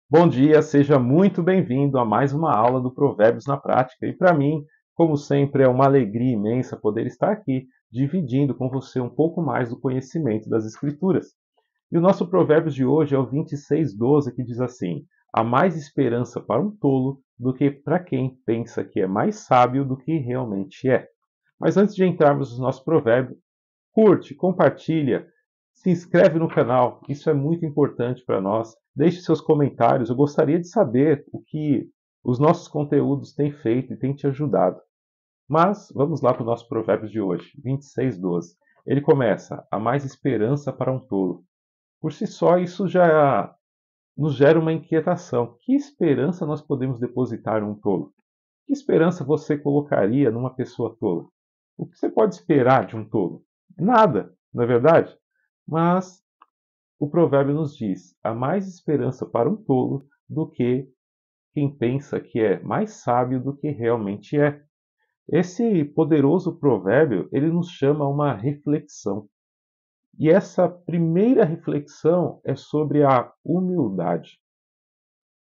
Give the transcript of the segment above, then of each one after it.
Bom dia, seja muito bem-vindo a mais uma aula do Provérbios na Prática. E para mim, como sempre, é uma alegria imensa poder estar aqui dividindo com você um pouco mais do conhecimento das Escrituras. E o nosso Provérbios de hoje é o 26:12, que diz assim: há mais esperança para um tolo do que para quem pensa que é mais sábio do que realmente é. Mas antes de entrarmos no nosso provérbio, curte, compartilha, se inscreve no canal, isso é muito importante para nós. Deixe seus comentários, eu gostaria de saber o que os nossos conteúdos têm feito e têm te ajudado. Mas vamos lá para o nosso provérbio de hoje, 26:12. Ele começa: há mais esperança para um tolo. Por si só, isso já nos gera uma inquietação. Que esperança nós podemos depositar em um tolo? Que esperança você colocaria numa pessoa tola? O que você pode esperar de um tolo? Nada, não é verdade? Mas o provérbio nos diz: há mais esperança para um tolo do que quem pensa que é mais sábio do que realmente é. Esse poderoso provérbio, ele nos chama a uma reflexão. E essa primeira reflexão é sobre a humildade.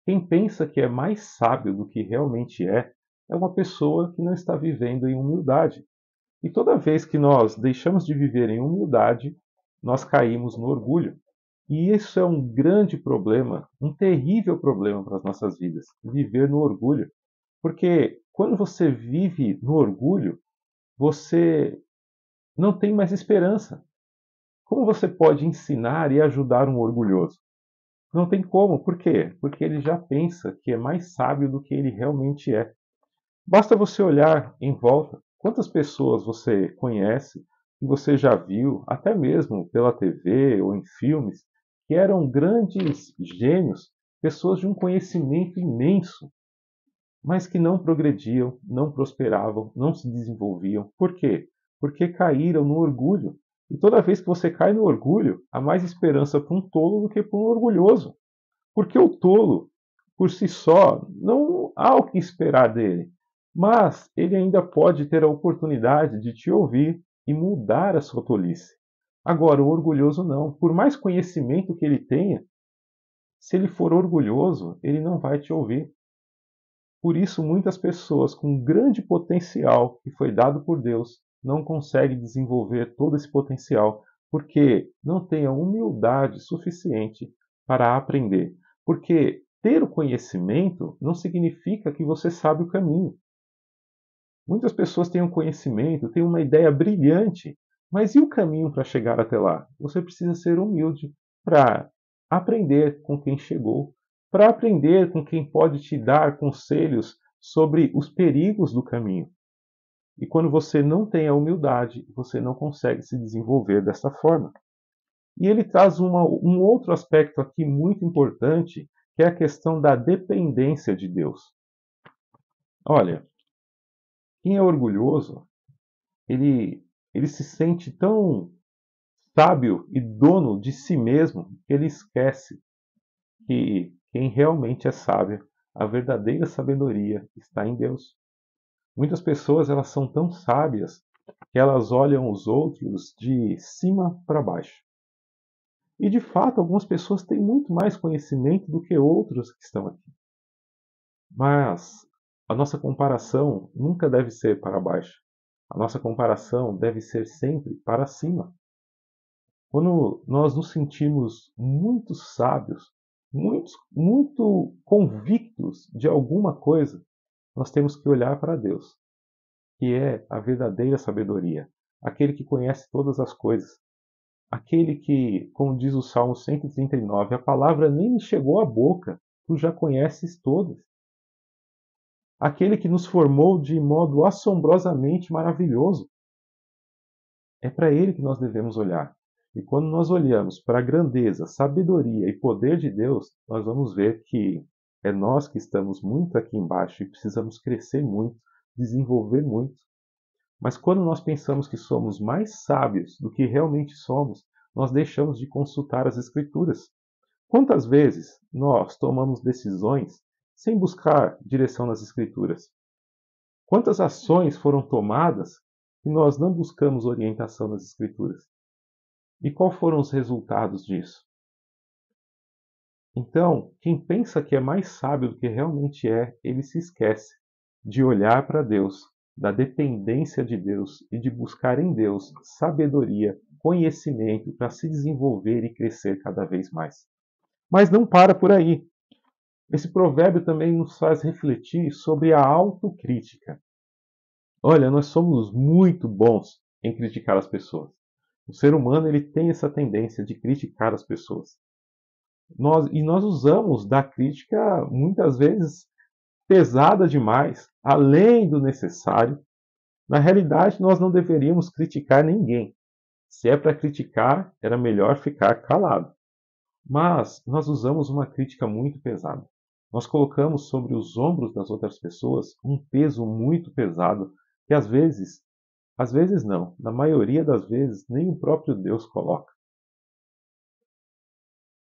Quem pensa que é mais sábio do que realmente é uma pessoa que não está vivendo em humildade. E toda vez que nós deixamos de viver em humildade, nós caímos no orgulho. E isso é um grande problema, um terrível problema para as nossas vidas, viver no orgulho. Porque quando você vive no orgulho, você não tem mais esperança. Como você pode ensinar e ajudar um orgulhoso? Não tem como. Por quê? Porque ele já pensa que é mais sábio do que ele realmente é. Basta você olhar em volta. Quantas pessoas você conhece, que você já viu, até mesmo pela TV ou em filmes, que eram grandes gênios, pessoas de um conhecimento imenso, mas que não progrediam, não prosperavam, não se desenvolviam. Por quê? Porque caíram no orgulho. E toda vez que você cai no orgulho, há mais esperança para um tolo do que para um orgulhoso. Porque o tolo, por si só, não há o que esperar dele. Mas ele ainda pode ter a oportunidade de te ouvir e mudar a sua tolice. Agora, o orgulhoso não. Por mais conhecimento que ele tenha, se ele for orgulhoso, ele não vai te ouvir. Por isso, muitas pessoas com grande potencial que foi dado por Deus não conseguem desenvolver todo esse potencial porque não têm a humildade suficiente para aprender. Porque ter o conhecimento não significa que você sabe o caminho. Muitas pessoas têm um conhecimento, têm uma ideia brilhante, mas e o caminho para chegar até lá? Você precisa ser humilde para aprender com quem chegou, para aprender com quem pode te dar conselhos sobre os perigos do caminho. E quando você não tem a humildade, você não consegue se desenvolver dessa forma. E ele traz um outro aspecto aqui muito importante, que é a questão da dependência de Deus. Olha, quem é orgulhoso ele se sente tão sábio e dono de si mesmo que ele esquece que quem realmente é sábio, a verdadeira sabedoria está em Deus. Muitas pessoas elas são tão sábias que elas olham os outros de cima para baixo. E de fato, algumas pessoas têm muito mais conhecimento do que outros que estão aqui. Mas a nossa comparação nunca deve ser para baixo. A nossa comparação deve ser sempre para cima. Quando nós nos sentimos muito sábios, muito convictos de alguma coisa, nós temos que olhar para Deus, que é a verdadeira sabedoria, aquele que conhece todas as coisas, aquele que, como diz o Salmo 139, a palavra nem me chegou à boca, tu já conheces todas. Aquele que nos formou de modo assombrosamente maravilhoso. É para ele que nós devemos olhar. E quando nós olhamos para a grandeza, sabedoria e poder de Deus, nós vamos ver que é nós que estamos muito aqui embaixo e precisamos crescer muito, desenvolver muito. Mas quando nós pensamos que somos mais sábios do que realmente somos, nós deixamos de consultar as Escrituras. Quantas vezes nós tomamos decisões sem buscar direção nas Escrituras? Quantas ações foram tomadas e nós não buscamos orientação nas Escrituras? E quais foram os resultados disso? Então, quem pensa que é mais sábio do que realmente é, ele se esquece de olhar para Deus, da dependência de Deus e de buscar em Deus sabedoria, conhecimento para se desenvolver e crescer cada vez mais. Mas não para por aí. Esse provérbio também nos faz refletir sobre a autocrítica. Olha, nós somos muito bons em criticar as pessoas. O ser humano ele tem essa tendência de criticar as pessoas. Nós usamos da crítica muitas vezes pesada demais, além do necessário. Na realidade, nós não deveríamos criticar ninguém. Se é para criticar, era melhor ficar calado. Mas nós usamos uma crítica muito pesada. Nós colocamos sobre os ombros das outras pessoas um peso muito pesado que às vezes não, na maioria das vezes, nem o próprio Deus coloca.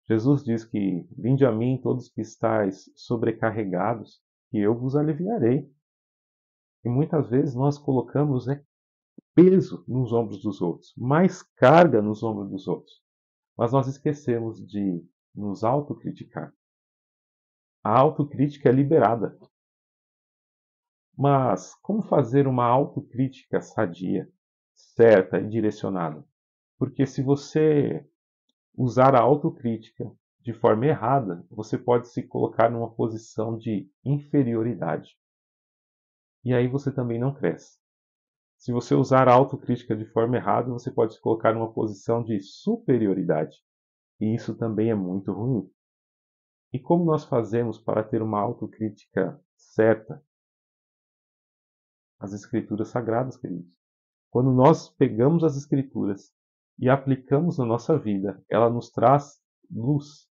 Jesus diz que: Vinde a mim todos que estáis sobrecarregados, e eu vos aliviarei. E muitas vezes nós colocamos peso nos ombros dos outros, mais carga nos ombros dos outros. Mas nós esquecemos de nos autocriticar. A autocrítica é liberada. Mas como fazer uma autocrítica sadia, certa e direcionada? Porque se você usar a autocrítica de forma errada, você pode se colocar numa posição de inferioridade. E aí você também não cresce. Se você usar a autocrítica de forma errada, você pode se colocar numa posição de superioridade. E isso também é muito ruim. E como nós fazemos para ter uma autocrítica certa? As Escrituras Sagradas, queridos. Quando nós pegamos as Escrituras e aplicamos na nossa vida, ela nos traz luz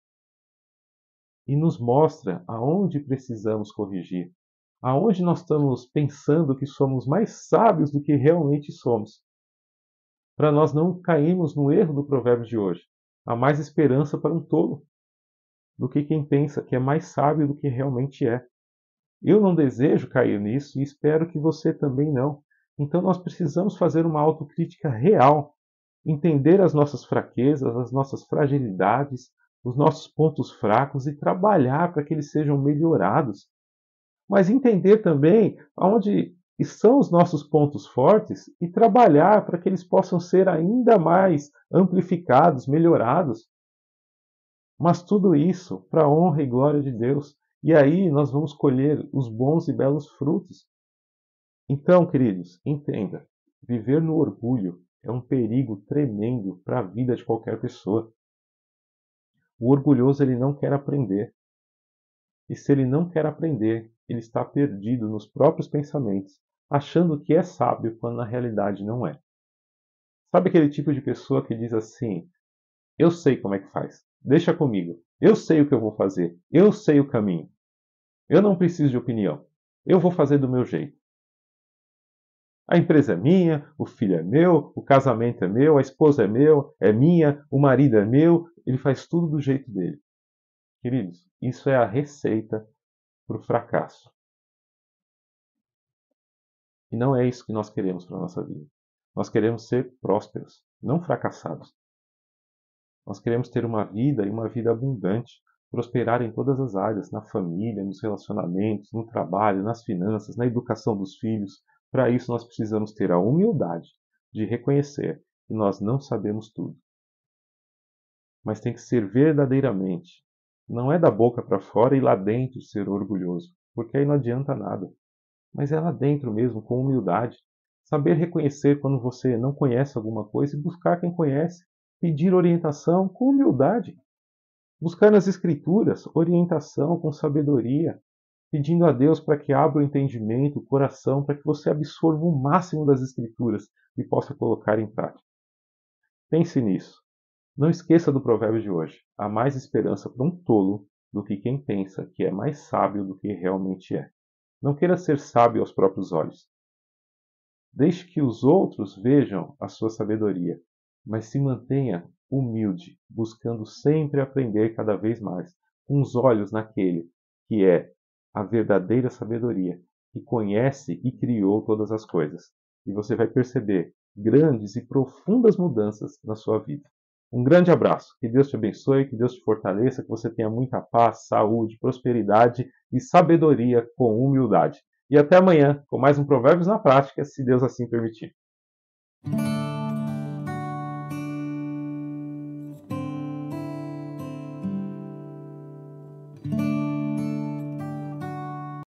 e nos mostra aonde precisamos corrigir, aonde nós estamos pensando que somos mais sábios do que realmente somos, para nós não cairmos no erro do provérbio de hoje. Há mais esperança para um tolo do que quem pensa que é mais sábio do que realmente é. Eu não desejo cair nisso e espero que você também não. Então nós precisamos fazer uma autocrítica real, entender as nossas fraquezas, as nossas fragilidades, os nossos pontos fracos e trabalhar para que eles sejam melhorados. Mas entender também onde estão os nossos pontos fortes e trabalhar para que eles possam ser ainda mais amplificados, melhorados. Mas tudo isso para a honra e glória de Deus. E aí nós vamos colher os bons e belos frutos. Então, queridos, entenda: viver no orgulho é um perigo tremendo para a vida de qualquer pessoa. O orgulhoso ele não quer aprender. E se ele não quer aprender, ele está perdido nos próprios pensamentos, achando que é sábio quando na realidade não é. Sabe aquele tipo de pessoa que diz assim: eu sei como é que faz, deixa comigo, eu sei o que eu vou fazer, eu sei o caminho, eu não preciso de opinião, eu vou fazer do meu jeito. A empresa é minha, o filho é meu, o casamento é meu, a esposa é meu, é minha, o marido é meu, ele faz tudo do jeito dele. Queridos, isso é a receita para o fracasso. E não é isso que nós queremos para a nossa vida. Nós queremos ser prósperos, não fracassados. Nós queremos ter uma vida e uma vida abundante, prosperar em todas as áreas, na família, nos relacionamentos, no trabalho, nas finanças, na educação dos filhos. Para isso, nós precisamos ter a humildade de reconhecer que nós não sabemos tudo. Mas tem que ser verdadeiramente. Não é da boca para fora e lá dentro ser orgulhoso, porque aí não adianta nada. Mas é lá dentro mesmo, com humildade. Saber reconhecer quando você não conhece alguma coisa e buscar quem conhece. Pedir orientação com humildade. Buscar nas Escrituras orientação com sabedoria. Pedindo a Deus para que abra o entendimento, o coração, para que você absorva o máximo das Escrituras e possa colocar em prática. Pense nisso. Não esqueça do provérbio de hoje. Há mais esperança para um tolo do que quem pensa que é mais sábio do que realmente é. Não queira ser sábio aos próprios olhos. Deixe que os outros vejam a sua sabedoria, mas se mantenha humilde, buscando sempre aprender cada vez mais, com os olhos naquele que é a verdadeira sabedoria, que conhece e criou todas as coisas. E você vai perceber grandes e profundas mudanças na sua vida. Um grande abraço, que Deus te abençoe, que Deus te fortaleça, que você tenha muita paz, saúde, prosperidade e sabedoria com humildade. E até amanhã com mais um Provérbios na Prática, se Deus assim permitir.